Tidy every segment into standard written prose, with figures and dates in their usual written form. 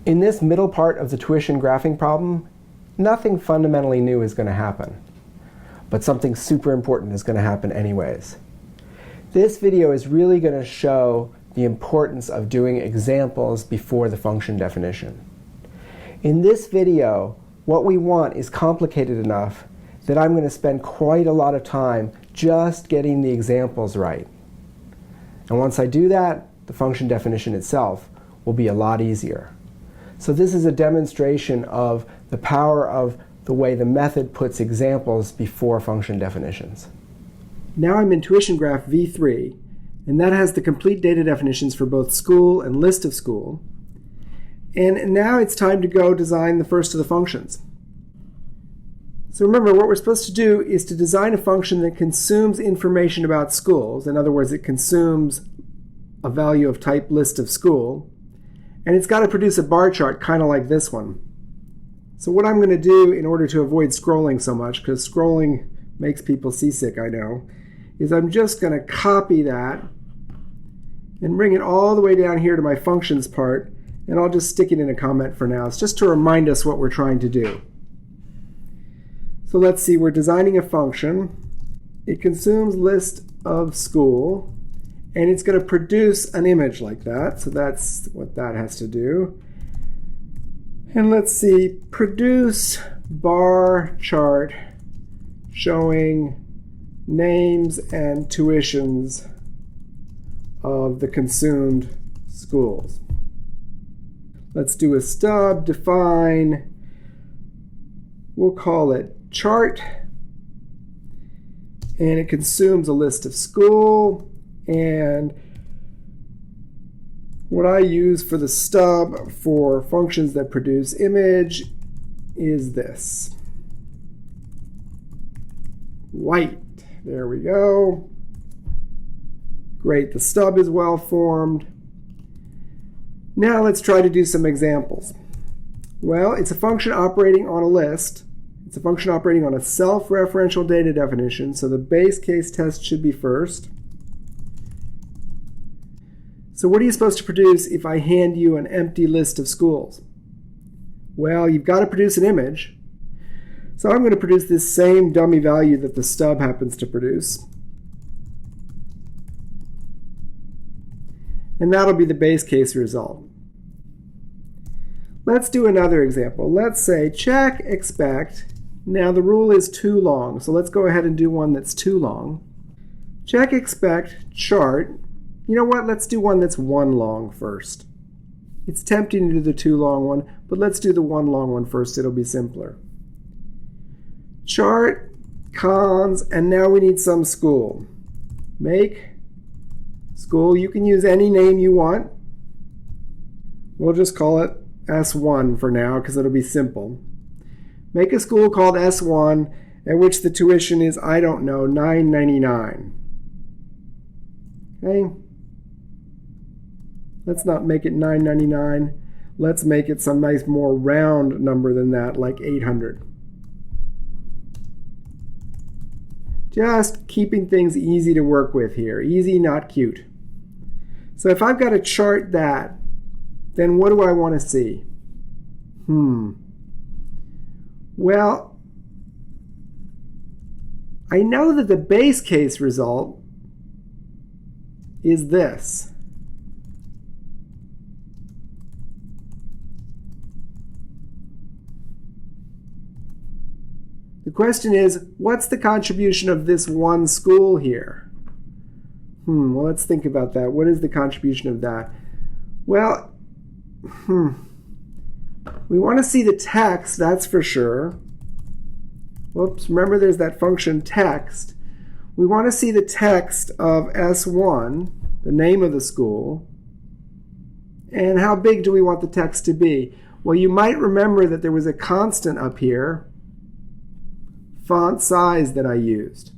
In this middle part of the tuition graphing problem, nothing fundamentally new is going to happen. But something super important is going to happen anyways. This video is really going to show the importance of doing examples before the function definition. In this video, what we want is complicated enough that I'm going to spend quite a lot of time just getting the examples right. And once I do that, the function definition itself will be a lot easier. So this is a demonstration of the power of the way the method puts examples before function definitions. Now I'm in tuition graph V3, and that has the complete data definitions for both school and list of school. And now it's time to go design the first of the functions. So remember, what we're supposed to do is to design a function that consumes information about schools. In other words, it consumes a value of type list of school. And it's got to produce a bar chart kind of like this one. So what I'm going to do in order to avoid scrolling so much, because scrolling makes people seasick, I know, is I'm just going to copy that and bring it all the way down here to my functions part, and I'll just stick it in a comment for now. It's just to remind us what we're trying to do. So let's see, we're designing a function. It consumes list of school, and it's going to produce an image like that. So that's what that has to do. And let's see, produce bar chart showing names and tuitions of the consumed schools. Let's do a stub, define, we'll call it chart, and it consumes a list of school, and what I use for the stub for functions that produce image is this. White. There we go. Great, the stub is well formed. Now let's try to do some examples. Well, it's a function operating on a list. It's a function operating on a self-referential data definition, so the base case test should be first. So what are you supposed to produce if I hand you an empty list of schools? Well, you've got to produce an image. So I'm going to produce this same dummy value that the stub happens to produce. And that'll be the base case result. Let's do another example. Let's say check expect. Now the rule is too long, so let's go ahead and do one that's too long. Check expect chart. You know what? Let's do one that's one long first. It's tempting to do the too long one, but let's do the one long one first. It'll be simpler. Chart, cons, and now we need some school. Make school. You can use any name you want. We'll just call it S1 for now because it'll be simple. Make a school called S1 at which the tuition is, I don't know, $9.99. Okay? Let's not make it $9.99. Let's make it some nice more round number than that, like 800. Just keeping things easy to work with here. Easy, not cute. So if I've got to chart that, then what do I want to see? Well, I know that the base case result is this. The question is, what's the contribution of this one school here? Well, let's think about that. What is the contribution of that? Well, we want to see the text, that's for sure. Whoops, remember there's that function text. We want to see the text of S1, the name of the school. And how big do we want the text to be? Well, you might remember that there was a constant up here, font size, that I used.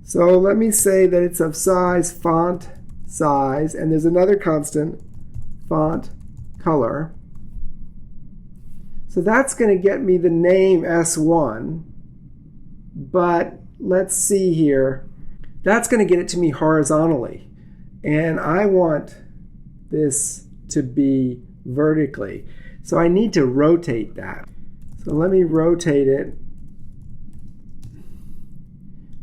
So let me say that it's of size, font size, and there's another constant, font color. So that's going to get me the name S1, but let's see here. That's going to get it to me horizontally. and I want this to be vertically. So I need to rotate that. So let me rotate it.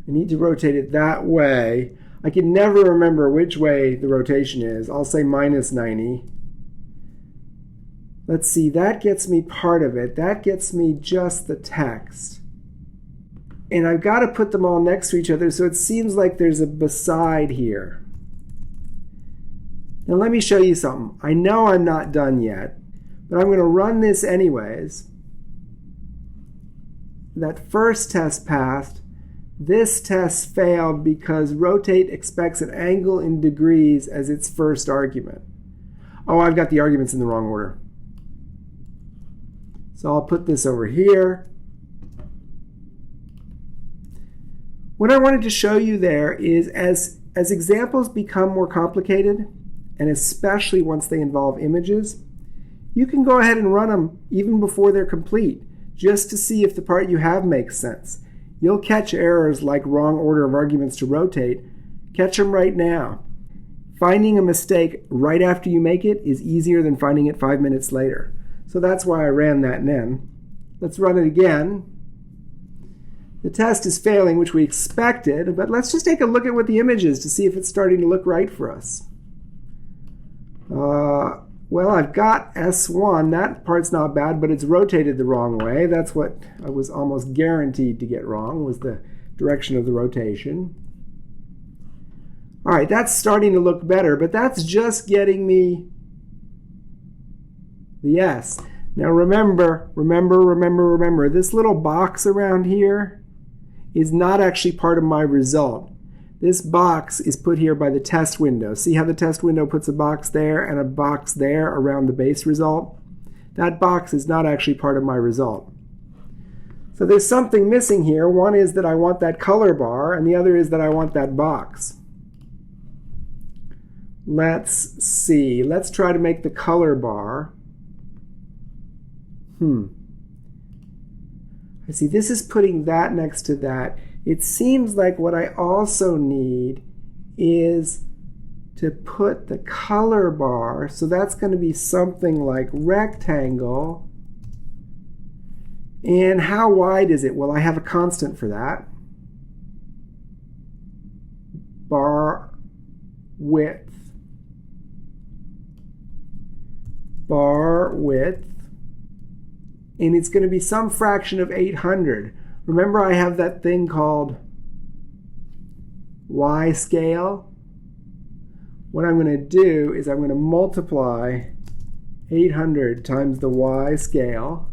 I need to rotate it that way. I can never remember which way the rotation is. I'll say minus 90. Let's see, that gets me part of it. That gets me just the text. And I've got to put them all next to each other, so it seems like there's a beside here. Now let me show you something. I know I'm not done yet, but I'm going to run this anyways. That first test passed. This test failed because rotate expects an angle in degrees as its first argument. Oh, I've got the arguments in the wrong order. So I'll put this over here. What I wanted to show you there is as examples become more complicated, and especially once they involve images, you can go ahead and run them even before they're complete, just to see if the part you have makes sense. You'll catch errors like wrong order of arguments to rotate. Catch them right now. Finding a mistake right after you make it is easier than finding it 5 minutes later. So that's why I ran that then. Let's run it again. The test is failing, which we expected, but let's just take a look at what the image is to see if it's starting to look right for us. Well, I've got S1. That part's not bad, but it's rotated the wrong way. That's what I was almost guaranteed to get wrong, was the direction of the rotation. All right, that's starting to look better, but that's just getting me the S. Now remember, this little box around here is not actually part of my result. This box is put here by the test window. See how the test window puts a box there and a box there around the base result? That box is not actually part of my result. So there's something missing here. One is that I want that color bar, and the other is that I want that box. Let's see. Let's try to make the color bar. I see, this is putting that next to that. It seems like what I also need is to put the color bar, so that's going to be something like rectangle. And how wide is it? Well, I have a constant for that. Bar width. Bar width. And it's going to be some fraction of 800. Remember, I have that thing called y scale. What I'm going to do is I'm going to multiply 800 times the y scale.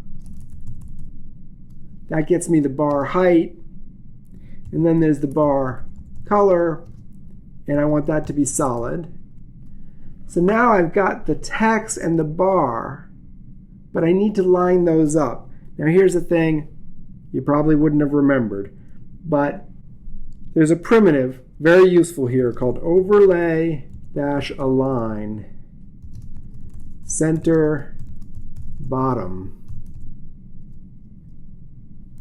That gets me the bar height. And then there's the bar color. And I want that to be solid. So now I've got the text and the bar, but I need to line those up. Now here's the thing you probably wouldn't have remembered, but there's a primitive very useful here called overlay-align center bottom.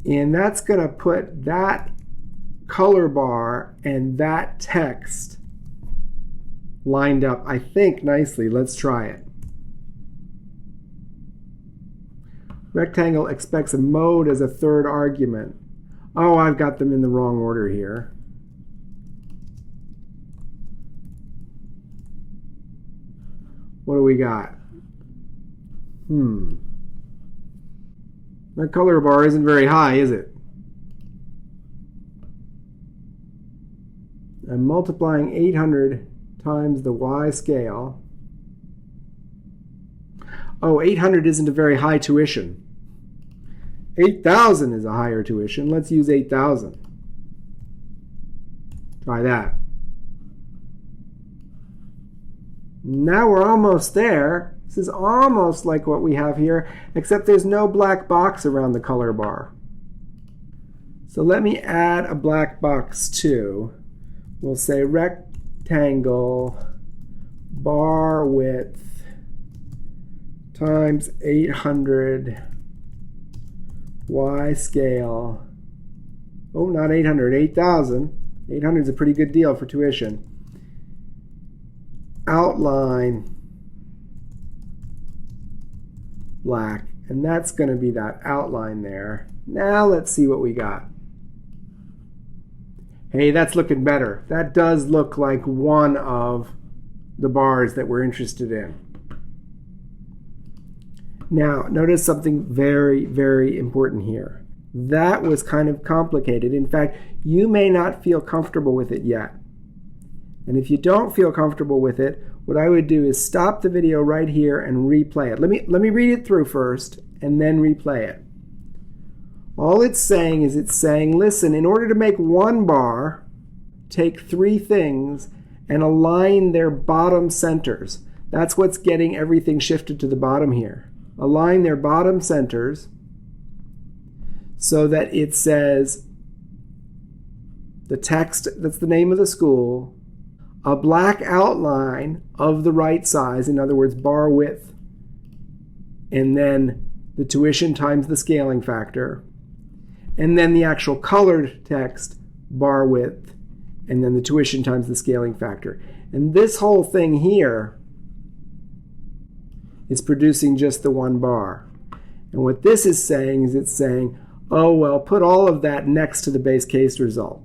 And that's going to put that color bar and that text lined up, I think, nicely. Let's try it. Rectangle expects a mode as a third argument. Oh, I've got them in the wrong order here. What do we got? That color bar isn't very high, is it? I'm multiplying 800 times the y scale. Oh, 800 isn't a very high tuition. 8,000 is a higher tuition. Let's use 8,000. Try that. Now we're almost there. This is almost like what we have here, except there's no black box around the color bar. So let me add a black box too. We'll say rectangle bar width times 800 y scale. Oh, not 800, 8,000. 800 is a pretty good deal for tuition. outline black, and that's going to be that outline there. Now let's see what we got. Hey, that's looking better. That does look like one of the bars that we're interested in. Now, notice something very, very important here. That was kind of complicated. In fact, you may not feel comfortable with it yet. And if you don't feel comfortable with it, what I would do is stop the video right here and replay it. Let me read it through first and then replay it. All it's saying is listen, in order to make one bar, take three things and align their bottom centers. That's what's getting everything shifted to the bottom here. Align their bottom centers so that it says the text, that's the name of the school, a black outline of the right size, in other words, bar width, and then the tuition times the scaling factor, and then the actual colored text, bar width, and then the tuition times the scaling factor. And this whole thing here is producing just the one bar. And what this is saying is it's saying, oh, well, put all of that next to the base case result.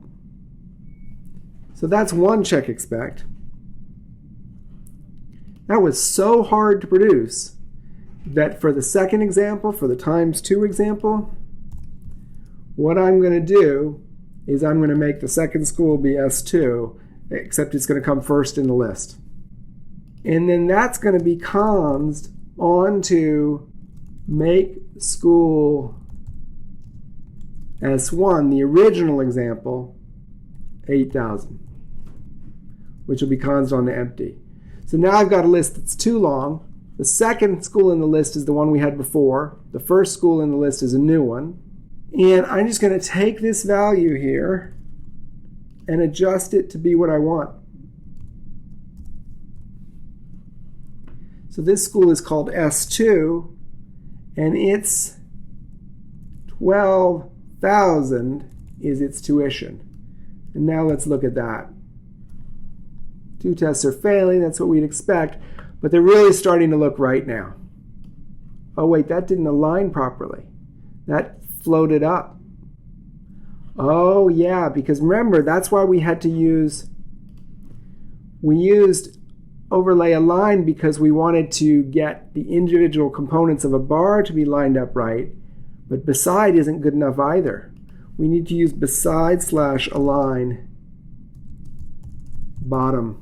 So that's one check expect. That was so hard to produce that for the second example, for the times 2 example, what I'm going to do is I'm going to make the second school be S2, except it's going to come first in the list. And then that's going to be consed onto make school S1, the original example, 8,000, which will be consed onto empty. So now I've got a list that's too long. The second school in the list is the one we had before. The first school in the list is a new one. And I'm just going to take this value here and adjust it to be what I want. So this school is called S2, and its 12,000 is its tuition. And now let's look at that. 2 tests are failing, that's what we'd expect, but they're really starting to look right now. Oh wait, that didn't align properly. That floated up. Oh yeah, because remember, that's why we used overlay align, because we wanted to get the individual components of a bar to be lined up right, but beside isn't good enough either. We need to use beside/align bottom.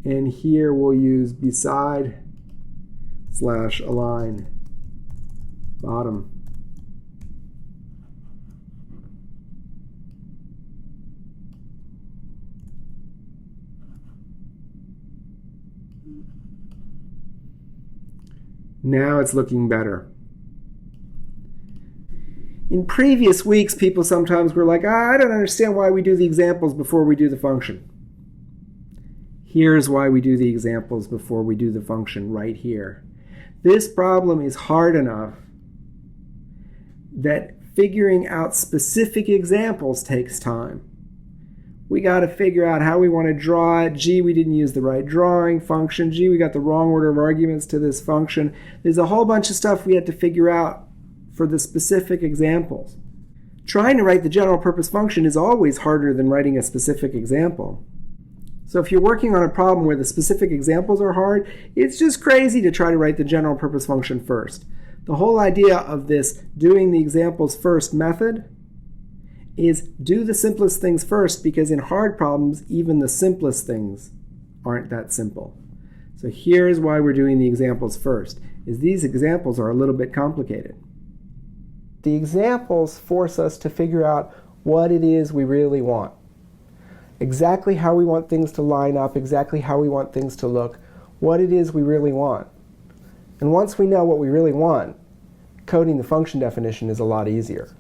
And here we'll use beside/align bottom. Now it's looking better. In previous weeks, people sometimes were like, I don't understand why we do the examples before we do the function. Here's why we do the examples before we do the function right here. This problem is hard enough that figuring out specific examples takes time. We got to figure out how we want to draw it. Gee, we didn't use the right drawing function. Gee, we got the wrong order of arguments to this function. There's a whole bunch of stuff we had to figure out for the specific examples. Trying to write the general purpose function is always harder than writing a specific example. So if you're working on a problem where the specific examples are hard, it's just crazy to try to write the general purpose function first. The whole idea of this doing the examples first method is do the simplest things first, because in hard problems, even the simplest things aren't that simple. So here's why we're doing the examples first, is these examples are a little bit complicated. The examples force us to figure out what it is we really want. Exactly how we want things to line up, exactly how we want things to look, what it is we really want. And once we know what we really want, coding the function definition is a lot easier.